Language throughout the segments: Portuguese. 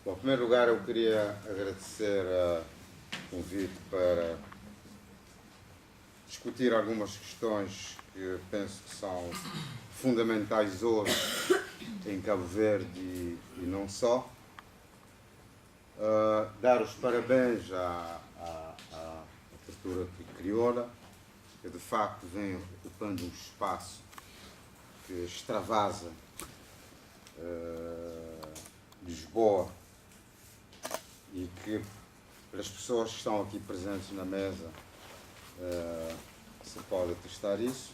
Bom, em primeiro lugar, eu queria agradecer o convite para discutir algumas questões que eu penso que são fundamentais hoje em Cabo Verde e não só. Dar os parabéns à abertura crioula, que de facto vem ocupando um espaço que extravasa Lisboa e que, pelas pessoas que estão aqui presentes na mesa, se pode atestar isso.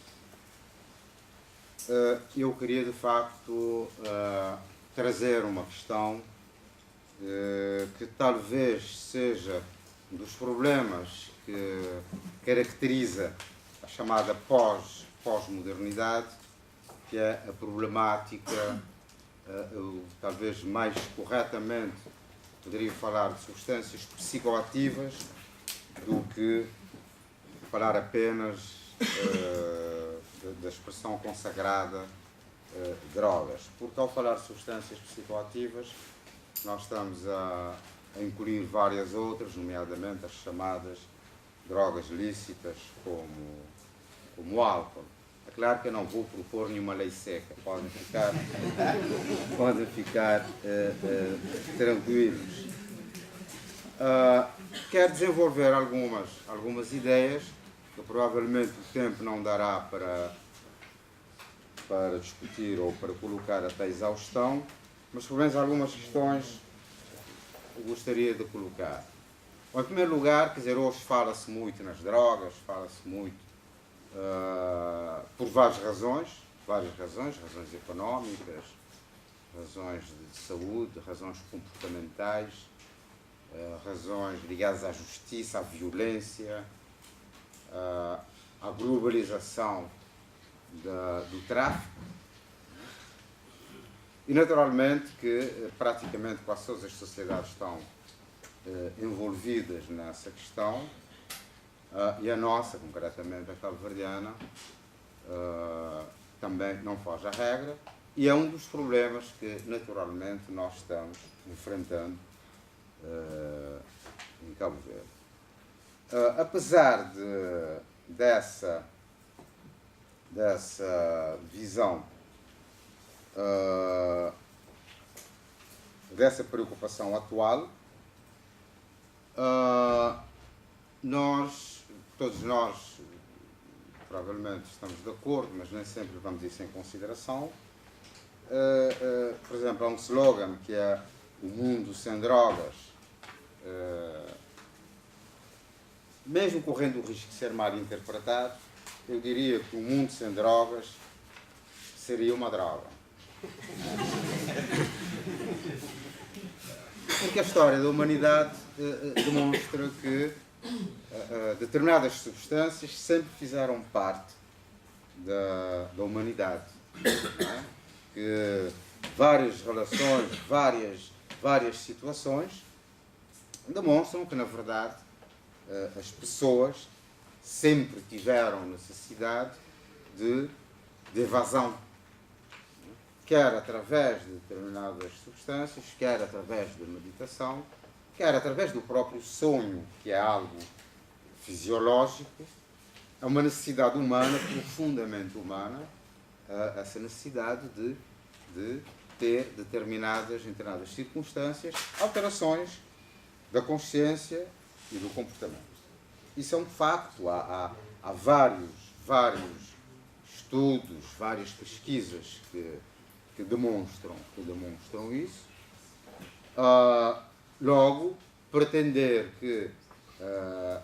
Eu queria, de facto, trazer uma questão que talvez seja um dos problemas que caracteriza a chamada pós-modernidade, que é a problemática, talvez mais corretamente, poderia falar de substâncias psicoativas do que falar apenas da expressão consagrada drogas. Porque ao falar de substâncias psicoativas, nós estamos a incluir várias outras, nomeadamente as chamadas drogas lícitas, como o álcool. É claro que eu não vou propor nenhuma lei seca, podem ficar tranquilos. Quero desenvolver algumas ideias que provavelmente o tempo não dará para discutir ou para colocar até exaustão, mas pelo menos algumas questões eu gostaria de colocar. Bom, em primeiro lugar, quer dizer, hoje fala-se muito nas drogas, fala-se muito por várias razões económicas, razões de saúde, razões comportamentais, razões ligadas à justiça, à violência, à globalização do tráfico. E naturalmente que praticamente quase todas as sociedades estão envolvidas nessa questão, e a nossa, concretamente a cabo-verdiana, também não foge à regra, e é um dos problemas que naturalmente nós estamos enfrentando em Cabo Verde. Apesar dessa visão, dessa preocupação atual, todos nós provavelmente estamos de acordo, mas nem sempre vamos isso em consideração. Por exemplo, há um slogan que é o mundo sem drogas, mesmo correndo o risco de ser mal interpretado, eu diria que o mundo sem drogas seria uma droga. Porque a história da humanidade demonstra que determinadas substâncias sempre fizeram parte da humanidade. Não é? Que várias relações, várias situações demonstram que, na verdade, as pessoas sempre tiveram necessidade de evasão, quer através de determinadas substâncias, quer através da meditação, quer através do próprio sonho, que é algo fisiológico. É uma necessidade humana, profundamente humana, essa necessidade de ter determinadas circunstâncias, alterações da consciência e do comportamento. Isso é um facto. Há vários estudos, várias pesquisas que demonstram isso. Logo, pretender que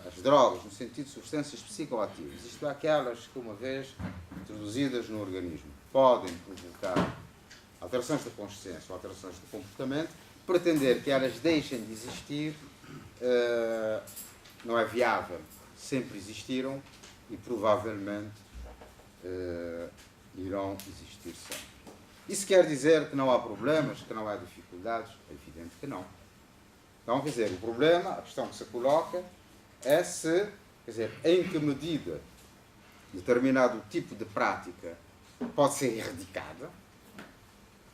as drogas, no sentido de substâncias psicoativas, isto é, aquelas que, uma vez introduzidas no organismo, podem provocar alterações da consciência ou alterações do comportamento, pretender que elas deixem de existir não é viável. Sempre existiram e provavelmente irão existir sempre. Isso quer dizer que não há problemas, que não há dificuldades? É evidente que não. Então, quer dizer, o problema, a questão que se coloca é em que medida determinado tipo de prática pode ser erradicada,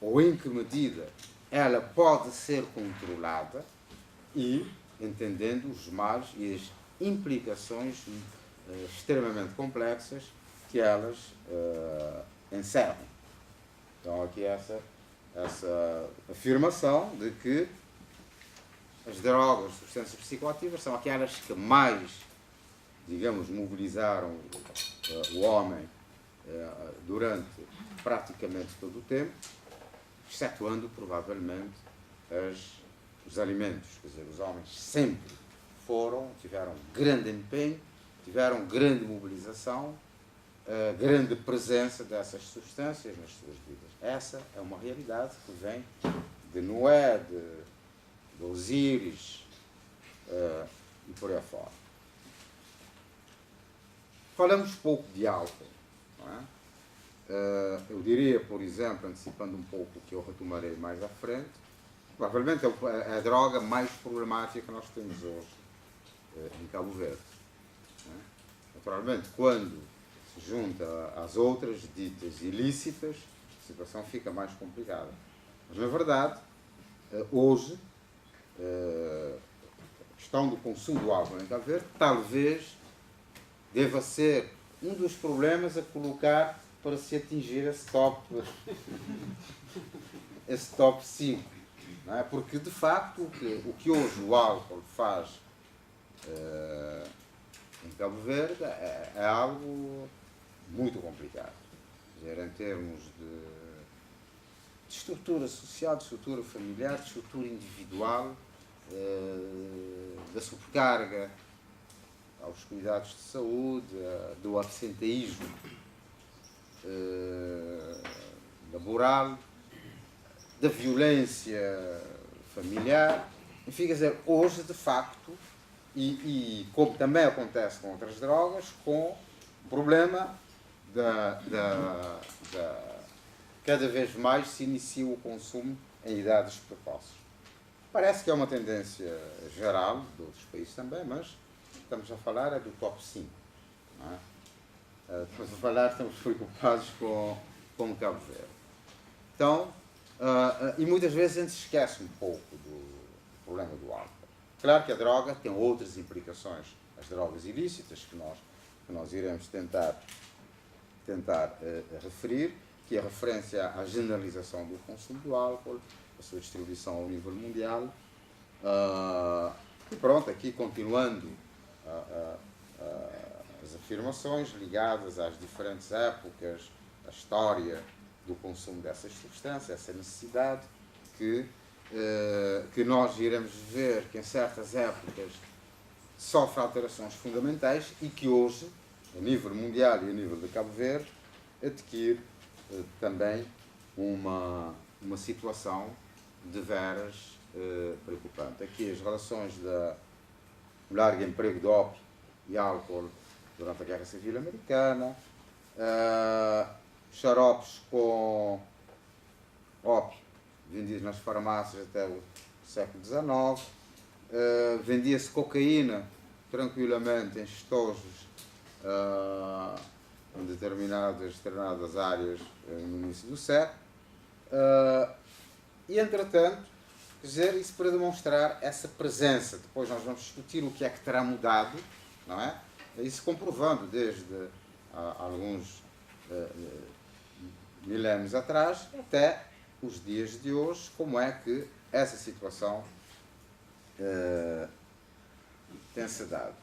ou em que medida ela pode ser controlada e entendendo os males e as implicações extremamente complexas que elas encerram. Então aqui essa afirmação de que as drogas, as substâncias psicoativas são aquelas que mais, digamos, mobilizaram o homem durante praticamente todo o tempo, excetuando provavelmente os alimentos. Quer dizer, os homens sempre tiveram grande empenho, tiveram grande mobilização, grande presença dessas substâncias nas suas vidas. Essa é uma realidade que vem de Noé, de Osíris e por aí afora. Falamos pouco de álcool, não é? Eu diria, por exemplo, antecipando um pouco o que eu retomarei mais à frente, provavelmente é a droga mais problemática que nós temos hoje em Cabo Verde. Não é? Naturalmente, quando se junta às outras ditas ilícitas, a situação fica mais complicada. Mas, na verdade, hoje, a questão do consumo do álcool em Cabo Verde talvez deva ser um dos problemas a colocar para se atingir esse top 5. Não é? Porque, de facto, o que hoje o álcool faz em Cabo Verde é algo muito complicado. Quer dizer, em termos de estrutura social, de estrutura familiar, de estrutura individual, da sobrecarga aos cuidados de saúde, do absenteísmo laboral, da violência familiar. Enfim, quer dizer, hoje, de facto, e como também acontece com outras drogas, com o problema cada vez mais se inicia o consumo em idades precoces. Parece que é uma tendência geral de outros países também, mas estamos a falar do top 5. Não é? Estamos preocupados com Cabo Verde. Então, e muitas vezes a gente se esquece um pouco do problema do álcool. Claro que a droga tem outras implicações, as drogas ilícitas, que nós iremos tentar referir, que é a referência à generalização do consumo do álcool, a sua distribuição ao nível mundial. E pronto, aqui continuando as afirmações ligadas às diferentes épocas, a história do consumo dessas substâncias, essa necessidade que nós iremos ver que em certas épocas sofre alterações fundamentais e que hoje, a nível mundial e a nível de Cabo Verde, adquire também uma situação de veras preocupante. Aqui as relações do largo emprego de ópio e álcool durante a Guerra Civil Americana, xaropes com ópio vendidos nas farmácias até o século XIX, vendia-se cocaína tranquilamente em estojos em determinadas áreas no início do século, e entretanto, quer dizer, isso para demonstrar essa presença. Depois nós vamos discutir o que é que terá mudado, não é? Isso comprovando desde alguns milénios atrás até os dias de hoje, como é que essa situação tem-se dado.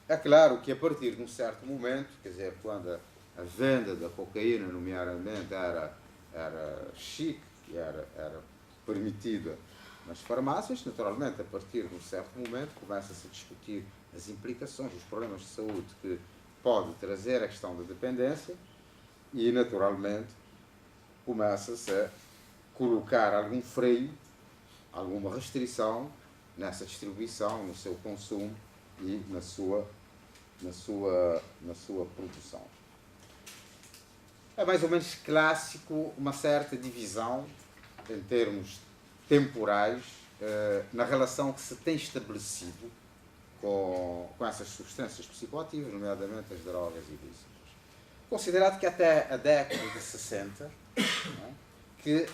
É claro que a partir de um certo momento, quer dizer, quando a venda da cocaína, nomeadamente, era chique, e era permitida nas farmácias, naturalmente, a partir de um certo momento, começa-se a discutir as implicações, os problemas de saúde que pode trazer a questão da dependência e, naturalmente, começa-se a colocar algum freio, alguma restrição nessa distribuição, no seu consumo e na sua produção. É mais ou menos clássico uma certa divisão em termos temporais na relação que se tem estabelecido com essas substâncias psicoativas, nomeadamente as drogas ilícitas. Considerado que até a década de 60, que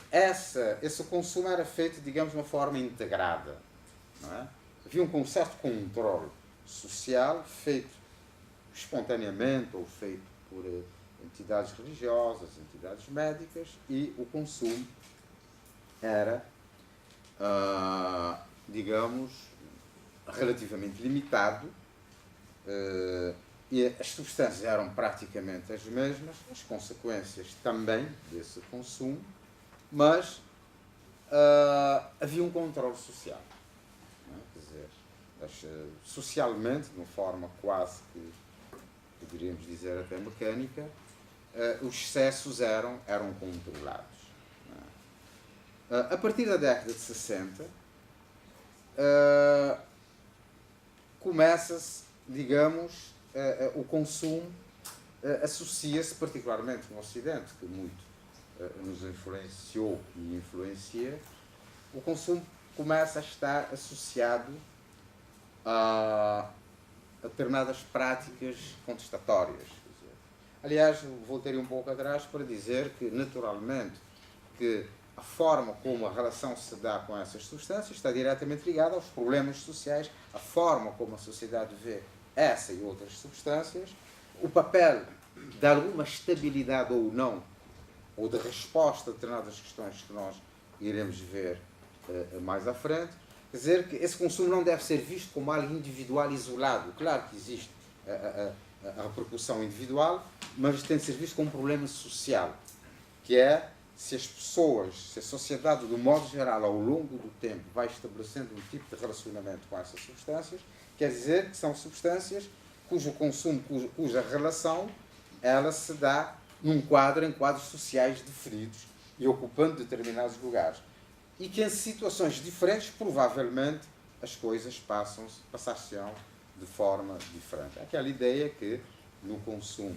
esse consumo era feito, digamos, de uma forma integrada. Não é? Havia um certo controle social feito espontaneamente ou feito por entidades religiosas, entidades médicas, e o consumo era, digamos, relativamente limitado, e as substâncias eram praticamente as mesmas, as consequências também desse consumo, mas havia um controle social. Não é? Quer dizer, socialmente, de uma forma quase que poderíamos dizer até mecânica, os excessos eram controlados. Não é? A partir da década de 60, começa-se, digamos, o consumo associa-se, particularmente no Ocidente, que muito nos influenciou e influencia, o consumo começa a estar associado a determinadas práticas contestatórias. Aliás, voltei um pouco atrás para dizer que, naturalmente, que a forma como a relação se dá com essas substâncias está diretamente ligada aos problemas sociais, a forma como a sociedade vê essa e outras substâncias, o papel de alguma estabilidade ou não, ou de resposta a determinadas questões que nós iremos ver mais à frente. Quer dizer que esse consumo não deve ser visto como algo individual isolado. Claro que existe a repercussão individual, mas tem de ser visto como um problema social, que é se as pessoas, se a sociedade, do modo geral, ao longo do tempo, vai estabelecendo um tipo de relacionamento com essas substâncias, quer dizer que são substâncias cujo consumo, cuja relação, ela se dá em quadros sociais definidos e ocupando determinados lugares. E que em situações diferentes, provavelmente, as coisas passar-se-ão de forma diferente. Aquela ideia que, no consumo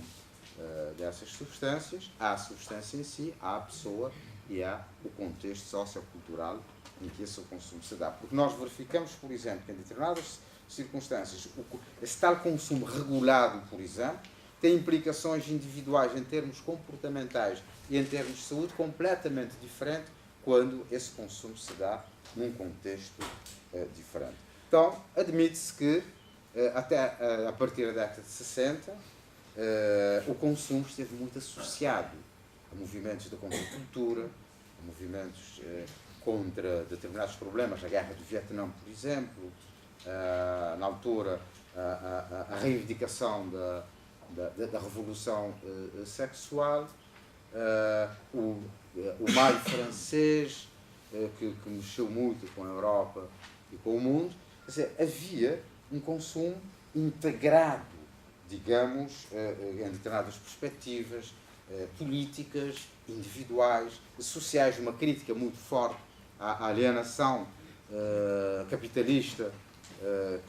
dessas substâncias, há a substância em si, há a pessoa e há o contexto sociocultural em que esse consumo se dá. Porque nós verificamos, por exemplo, que em determinadas circunstâncias, esse tal consumo regulado, por exemplo, tem implicações individuais em termos comportamentais e em termos de saúde completamente diferentes quando esse consumo se dá num contexto diferente. Então, admite-se que, até a partir da década de 60, o consumo esteve muito associado a movimentos de contracultura, a movimentos contra determinados problemas, a guerra do Vietnã, por exemplo, na altura, a reivindicação da revolução sexual, o maio francês, que mexeu muito com a Europa e com o mundo. Quer dizer, havia um consumo integrado, digamos, em determinadas perspectivas políticas, individuais, sociais, uma crítica muito forte à alienação capitalista,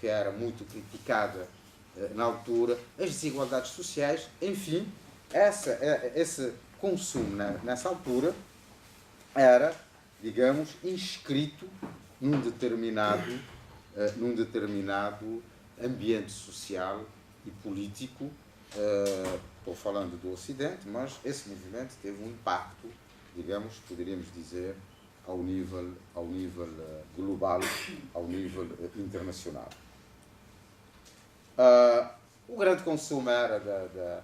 que era muito criticada na altura, as desigualdades sociais, enfim, esse consumo nessa altura era, digamos, inscrito num determinado ambiente social e político. Estou falando do Ocidente, mas esse movimento teve um impacto, digamos, poderíamos dizer, ao nível global, ao nível internacional. O grande consumo era da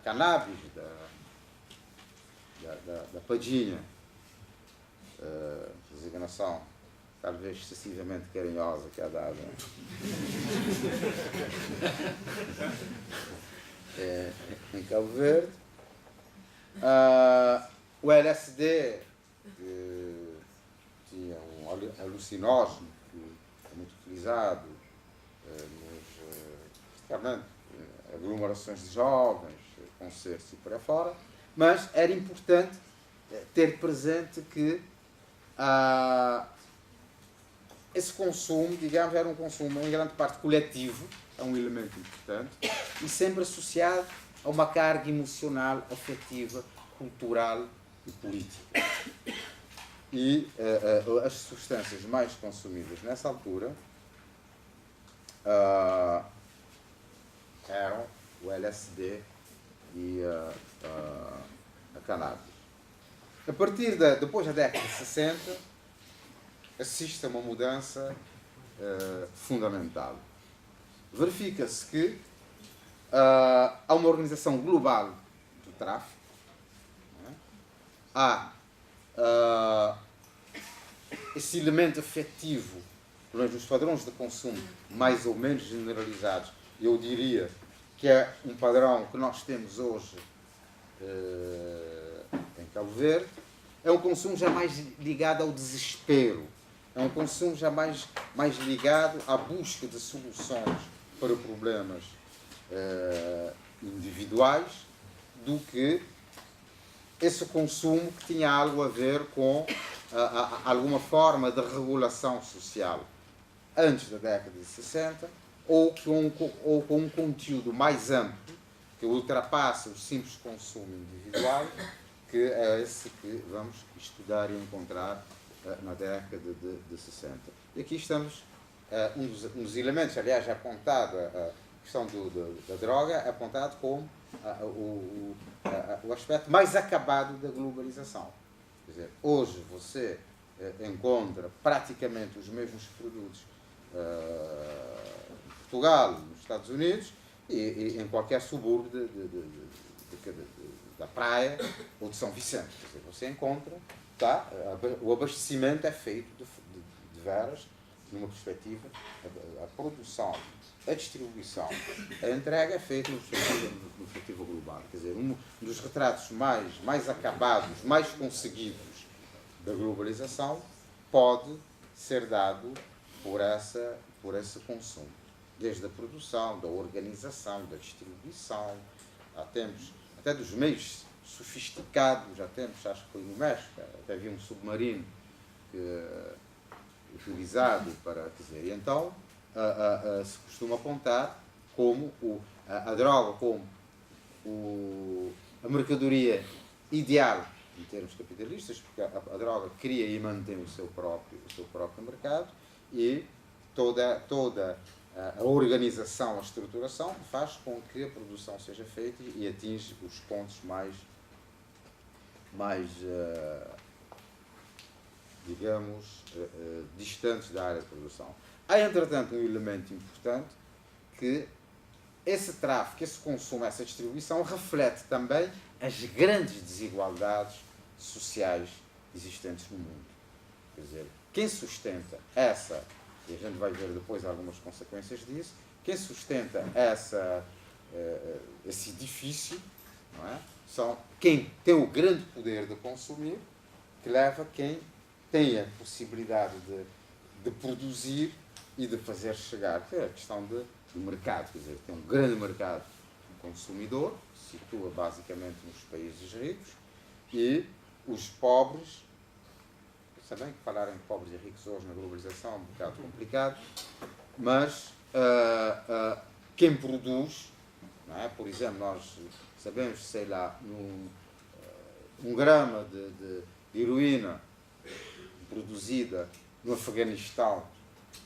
cannabis, da padinha, designação talvez excessivamente carinhosa que é dada em Cabo Verde. O LSD, que tinha um alucinógeno que é muito utilizado particularmente aglomerações de jovens, concertos e por aí fora, mas era importante ter presente que esse consumo, digamos, era um consumo em grande parte coletivo, é um elemento importante, e sempre associado a uma carga emocional, afetiva, cultural e política. E as substâncias mais consumidas nessa altura eram o LSD e a cannabis. Depois da década de 60, assiste a uma mudança fundamental. Verifica-se que há uma organização global do tráfico, há esse elemento afetivo, nos padrões de consumo mais ou menos generalizados. Eu diria que é um padrão que nós temos hoje em Cabo Verde. É um consumo já mais ligado ao desespero, é um consumo já mais ligado à busca de soluções para problemas individuais, do que esse consumo que tinha algo a ver com alguma forma de regulação social antes da década de 60, ou com um conteúdo mais amplo que ultrapassa o simples consumo individual, que é esse que vamos estudar e encontrar na década de 60. E aqui estamos, um dos elementos, aliás, apontado, a questão da droga, é apontado como o aspecto mais acabado da globalização. Quer dizer, hoje você encontra praticamente os mesmos produtos em Portugal, nos Estados Unidos e em qualquer subúrbio da Praia ou de São Vicente. Quer dizer, você encontra, o abastecimento é feito de veras, numa perspectiva, a produção, a distribuição, a entrega é feita numa perspectiva global. Quer dizer, um dos retratos mais acabados, mais conseguidos da globalização pode ser dado por esse consumo. Desde a produção, da organização, da distribuição, há tempos, até dos meios sofisticados, já temos, acho que foi no México, até havia um submarino utilizado para, quer dizer, e então se costuma apontar como a droga como a mercadoria ideal em termos capitalistas, porque a droga cria e mantém o seu próprio mercado, e toda a organização, a estruturação faz com que a produção seja feita e atinge os pontos mais digamos, distantes da área de produção. Há, entretanto, um elemento importante, que esse tráfico, esse consumo, essa distribuição reflete também as grandes desigualdades sociais existentes no mundo. Quer dizer, quem sustenta essa, e a gente vai ver depois algumas consequências disso, quem sustenta esse edifício, não é? São quem tem o grande poder de consumir, que leva quem tem a possibilidade de produzir e de fazer chegar, que é a questão do mercado. Quer dizer, tem um grande mercado consumidor, que se situa basicamente nos países ricos, e os pobres, sabem que falar em pobres e ricos hoje na globalização é um bocado complicado, mas quem produz, não é? Por exemplo, nós sabemos, sei lá, um grama de heroína produzida no Afeganistão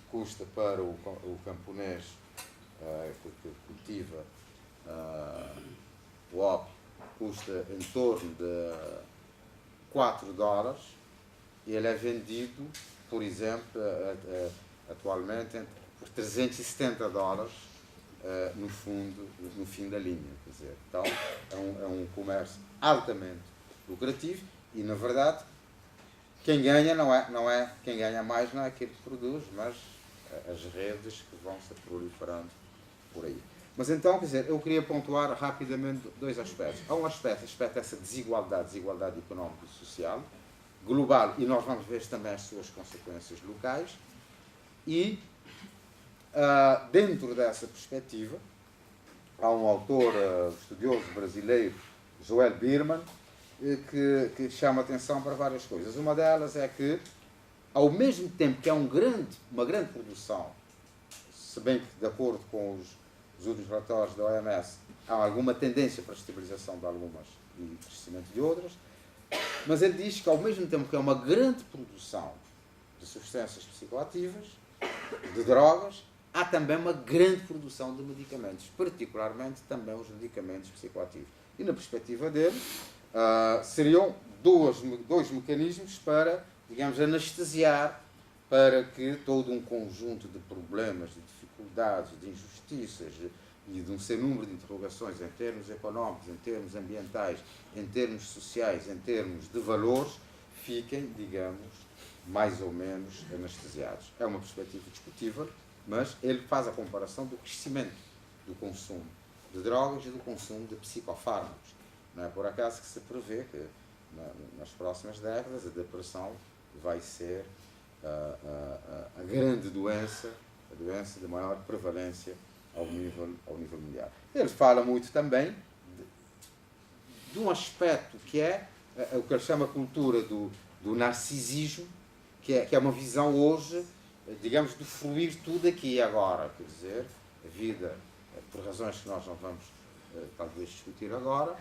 custa para o camponês que cultiva o ópio, custa em torno de $4, e ele é vendido, por exemplo, atualmente por $370 no fim da linha. Quer dizer, então é um comércio altamente lucrativo, e na verdade quem ganha quem ganha mais não é aquele que produz, mas as redes que vão se proliferando por aí. Mas então, quer dizer, eu queria pontuar rapidamente dois aspectos. Há um aspecto dessa desigualdade económica e social, global, e nós vamos ver também as suas consequências locais, e dentro dessa perspectiva, há um autor estudioso brasileiro, Joel Birman, que chama atenção para várias coisas. Uma delas é que, ao mesmo tempo que há uma grande produção, se bem que, de acordo com os últimos relatórios da OMS, há alguma tendência para a estabilização de algumas e crescimento de outras, mas ele diz que, ao mesmo tempo que há uma grande produção de substâncias psicoativas, de drogas, há também uma grande produção de medicamentos, particularmente também os medicamentos psicoativos. E na perspectiva dele, seriam dois mecanismos para, digamos, anestesiar, para que todo um conjunto de problemas, de dificuldades, de injustiças e de um sem número de interrogações em termos económicos, em termos ambientais, em termos sociais, em termos de valores, fiquem, digamos, mais ou menos anestesiados. É uma perspectiva discutível, mas ele faz a comparação do crescimento do consumo de drogas e do consumo de psicofármacos. Não é por acaso que se prevê que nas próximas décadas a depressão vai ser a grande doença, a doença de maior prevalência ao nível mundial. Ele fala muito também de um aspecto que é o que ele chama a cultura do narcisismo, que é uma visão hoje, digamos, de fruir tudo aqui e agora. Quer dizer, a vida, por razões que nós não vamos talvez discutir agora,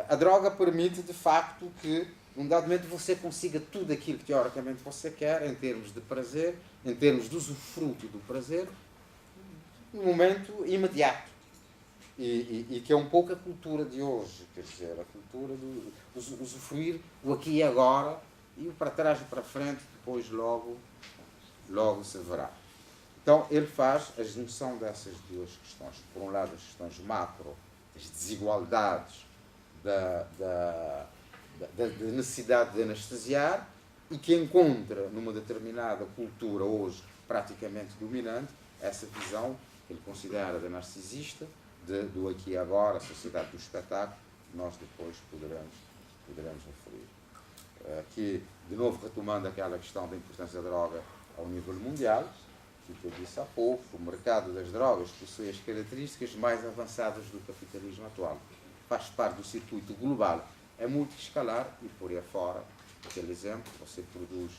a droga permite de facto que num dado momento você consiga tudo aquilo que teoricamente você quer, em termos de prazer, em termos de usufruto do prazer, num momento imediato. E que é um pouco a cultura de hoje, quer dizer, a cultura do usufruir o aqui e agora, e o para trás e para frente, depois logo se verá. Então, ele faz a junção dessas duas questões. Por um lado, as questões macro, as desigualdades da necessidade de anestesiar, e que encontra numa determinada cultura hoje praticamente dominante essa visão que ele considera da narcisista, do aqui e agora, a sociedade do espetáculo, que nós depois poderemos referir. Aqui, de novo, retomando aquela questão da importância da droga ao nível mundial, que eu disse há pouco, o mercado das drogas possui as características mais avançadas do capitalismo atual. Faz parte do circuito global, é multiescalar e por aí afora. Aquele exemplo, você produz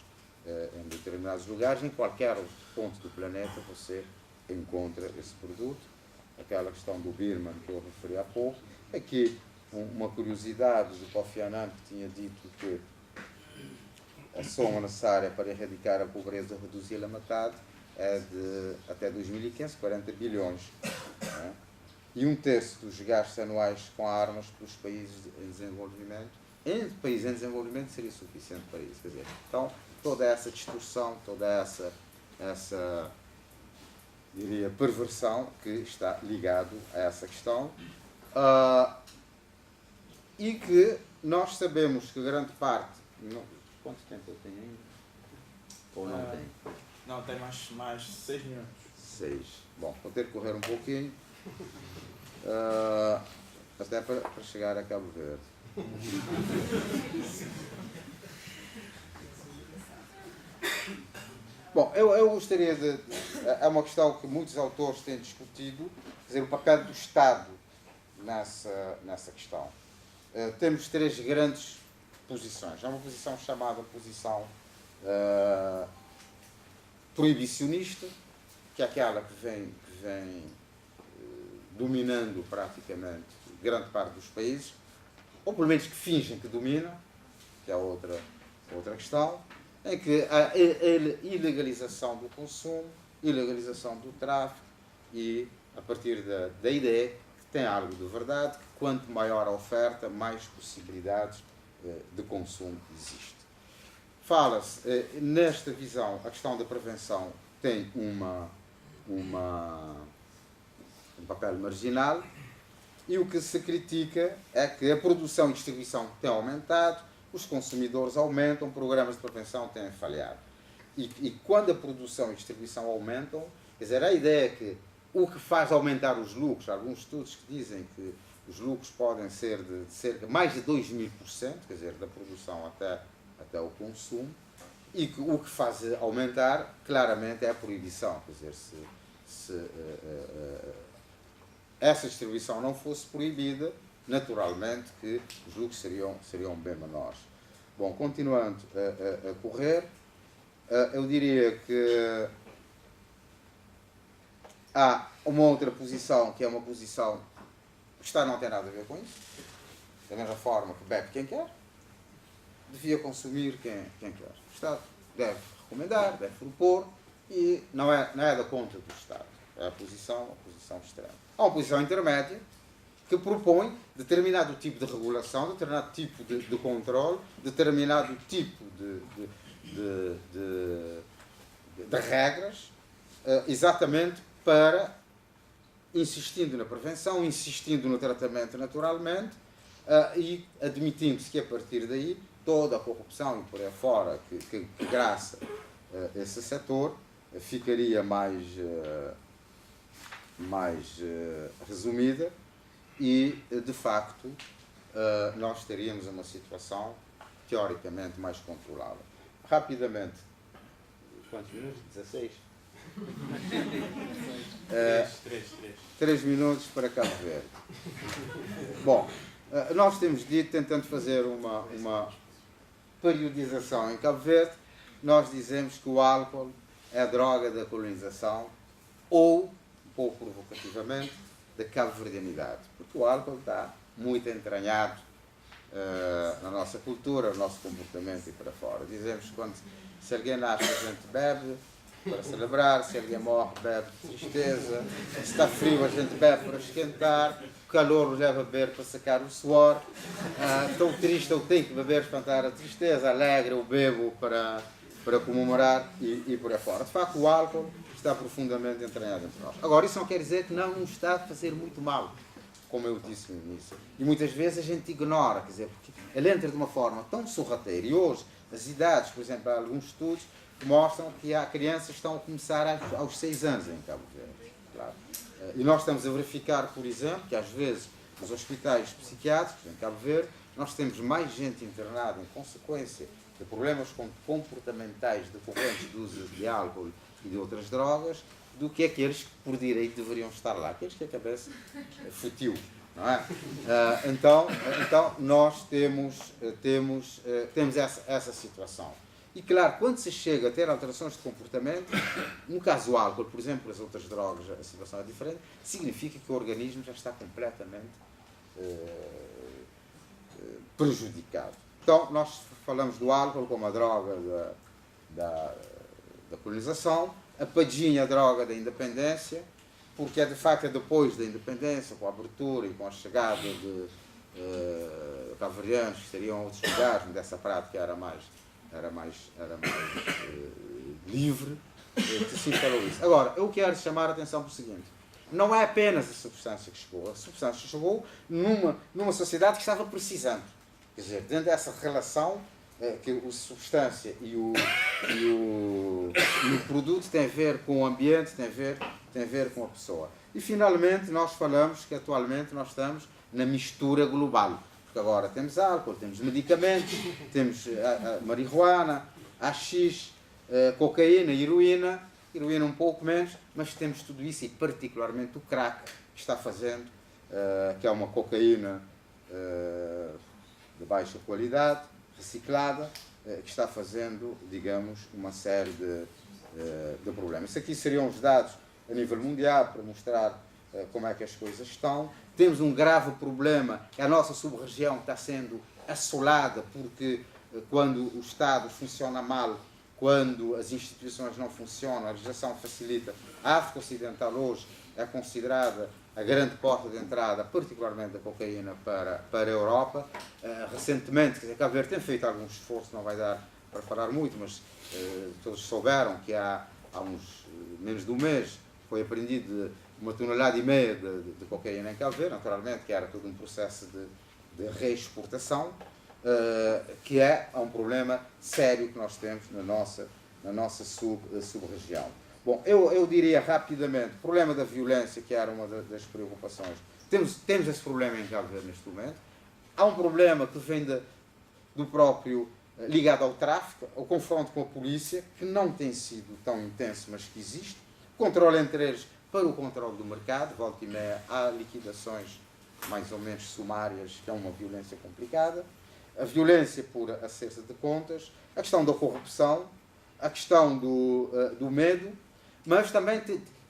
em determinados lugares, em qualquer ponto do planeta você encontra esse produto. Aquela questão do Birman que eu referi há pouco. Aqui, uma curiosidade do Kofi Annan, que tinha dito que a soma necessária para erradicar a pobreza, reduzi-la a metade, é de, até 2015, 40 bilhões. Né? E um terço dos gastos anuais com armas pelos países em desenvolvimento, países em desenvolvimento seria suficiente para isso. Quer dizer, então, toda essa distorção, toda essa diria, perversão que está ligado a essa questão, e que nós sabemos que grande parte... Quanto tempo eu tenho ainda? Ou não tenho? Não, tem mais 6 minutos. 6. Bom, vou ter que correr um pouquinho, até para chegar a Cabo Verde. Bom, eu gostaria de... É uma questão que muitos autores têm discutido, quer dizer, o papel do Estado nessa questão. Temos 3 grandes posições. Há uma posição chamada posição proibicionista, que é aquela que vem dominando praticamente grande parte dos países, ou pelo menos que fingem que dominam, que é outra questão, em que há a ilegalização do consumo, ilegalização do tráfico e, a partir da ideia que tem algo de verdade, que quanto maior a oferta, mais possibilidades de consumo existe. Fala-se, nesta visão, a questão da prevenção tem um papel marginal, e o que se critica é que a produção e distribuição têm aumentado, os consumidores aumentam, programas de prevenção têm falhado. E quando a produção e distribuição aumentam, quer dizer, a ideia é que o que faz aumentar os lucros, alguns estudos que dizem que os lucros podem ser de cerca mais de 2.000%, quer dizer, da produção até o consumo, e que o que faz aumentar, claramente, é a proibição. Quer dizer, se essa distribuição não fosse proibida, naturalmente que os lucros seriam bem menores. Bom, continuando a correr, eu diria que há uma outra posição, que é uma posição que o Estado não tem nada a ver com isso, da mesma forma que bebe quem quer, devia consumir quem quer. O Estado deve recomendar, deve propor, e não é da conta do Estado. É a posição extrema. Há uma posição intermédia, que propõe determinado tipo de regulação, determinado tipo de controle, determinado tipo de regras, exatamente para, insistindo na prevenção, insistindo no tratamento naturalmente, e admitindo-se que a partir daí toda a corrupção e por aí fora que graça esse setor ficaria mais resumida e, de facto, nós teríamos uma situação teoricamente mais controlada. Rapidamente, quantos minutos? 16? 3 minutos para Cabo Verde. Bom, nós temos dito, tentando fazer uma periodização em Cabo Verde, nós dizemos que o álcool é a droga da colonização ou, um pouco provocativamente, da cabo-verdianidade, porque o álcool está muito entranhado na nossa cultura, no nosso comportamento e para fora. Dizemos que se alguém nasce, a gente bebe para celebrar, se alguém morre, bebe de tristeza, se está frio, a gente bebe para esquentar, o calor nos leva a beber para sacar o suor, estou triste, eu tenho que beber para espantar a tristeza, alegre, eu bebo para comemorar e por aí fora. De facto, o álcool está profundamente entranhado entre nós. Agora, isso não quer dizer que não está a fazer muito mal, como eu disse no início. E muitas vezes a gente ignora, quer dizer, porque ele entra de uma forma tão sorrateira. E hoje, as idades, por exemplo, há alguns estudos que mostram que há crianças que estão a começar aos 6 anos em Cabo Verde. Claro. E nós estamos a verificar, por exemplo, que às vezes nos hospitais psiquiátricos em Cabo Verde, nós temos mais gente internada em consequência de problemas comportamentais decorrentes do uso de álcool e de outras drogas, do que aqueles que por direito deveriam estar lá, aqueles que a cabeça futiu, não é? Então nós temos essa situação. E claro, quando se chega a ter alterações de comportamento, no caso do álcool, por exemplo, as outras drogas, a situação é diferente, significa que o organismo já está completamente prejudicado. Então, nós falamos do álcool como a droga da colonização, a padinha a droga da independência, porque é de facto depois da independência, com a abertura e com a chegada de cabo-verdianos que estariam a outros lugares, onde essa prática era mais livre, que se instalou isso. Agora, eu quero chamar a atenção para o seguinte: não é apenas a substância que chegou, a substância chegou numa sociedade que estava precisando. Quer dizer, dentro dessa relação que a substância e o produto tem a ver com o ambiente, tem a ver com a pessoa. E finalmente nós falamos que atualmente nós estamos na mistura global. Porque agora temos álcool, temos medicamentos, temos marihuana, haxixe, cocaína, heroína um pouco menos, mas temos tudo isso e particularmente o crack que está fazendo, que é uma cocaína de baixa qualidade, reciclada, que está fazendo, digamos, uma série de problemas. Isso aqui seriam os dados a nível mundial para mostrar como é que as coisas estão. Temos um grave problema, a nossa sub-região está sendo assolada porque quando o Estado funciona mal, quando as instituições não funcionam, a legislação facilita. A África Ocidental hoje é considerada a grande porta de entrada, particularmente da cocaína, para a Europa. Recentemente, quer dizer, Cabo Verde tem feito algum esforço, não vai dar para falar muito, mas todos souberam que há uns menos de um mês foi apreendido 1,5 tonelada de cocaína em Cabo Verde, naturalmente, que era todo um processo de reexportação, que é um problema sério que nós temos na nossa sub-região. Bom, eu diria rapidamente, o problema da violência, que era uma das preocupações. Temos esse problema em Cabo Verde neste momento. Há um problema que vem do próprio, ligado ao tráfico, ao confronto com a polícia, que não tem sido tão intenso, mas que existe. Controle entre eles para o controle do mercado, volta e meia há liquidações mais ou menos sumárias, que é uma violência complicada. A violência por acerto de contas, a questão da corrupção, a questão do medo, mas também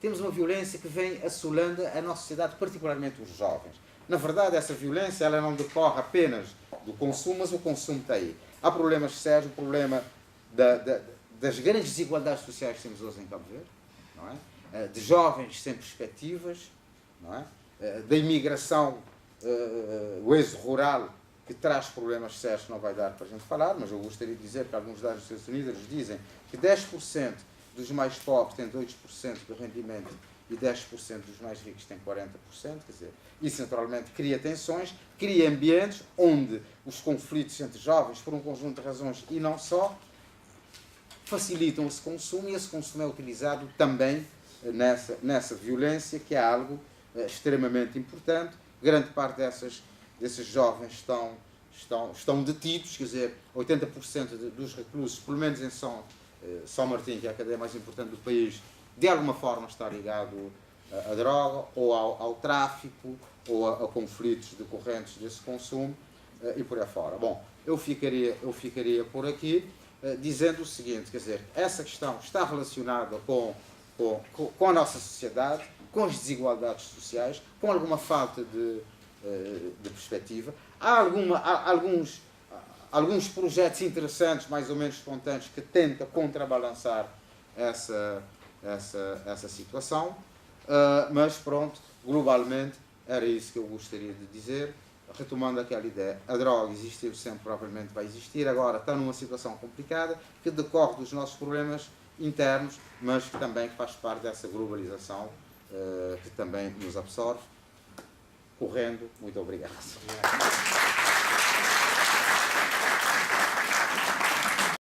temos uma violência que vem assolando a nossa sociedade, particularmente os jovens. Na verdade, essa violência ela não decorre apenas do consumo, mas o consumo está aí. Há problemas sérios, o problema das grandes desigualdades sociais que temos hoje em Cabo Verde, não é? De jovens sem perspectivas, não é? Da imigração o êxodo rural, que traz problemas sérios que não vai dar para a gente falar, mas eu gostaria de dizer que alguns dados dos Estados Unidos dizem que 10% dos mais pobres têm 2% de rendimento e 10% dos mais ricos têm 40%, quer dizer, isso naturalmente cria tensões, cria ambientes onde os conflitos entre jovens, por um conjunto de razões e não só, facilitam esse consumo, e esse consumo é utilizado também nessa violência, que é algo extremamente importante. Grande parte desses jovens estão detidos, quer dizer, 80% dos reclusos, pelo menos em São Martim, que é a cadeia mais importante do país, de alguma forma está ligado à droga, ou ao tráfico, ou a conflitos decorrentes desse consumo, e por aí fora. Bom, eu ficaria por aqui, dizendo o seguinte, quer dizer, essa questão está relacionada com a nossa sociedade, com as desigualdades sociais, com alguma falta de perspectiva. Há alguns projetos interessantes, mais ou menos espontâneos, que tentam contrabalançar essa situação, mas pronto, globalmente era isso que eu gostaria de dizer. Retomando aquela ideia, a droga existiu sempre, provavelmente vai existir, agora está numa situação complicada, que decorre dos nossos problemas internos, mas que também faz parte dessa globalização que também nos absorve. Correndo, muito obrigado.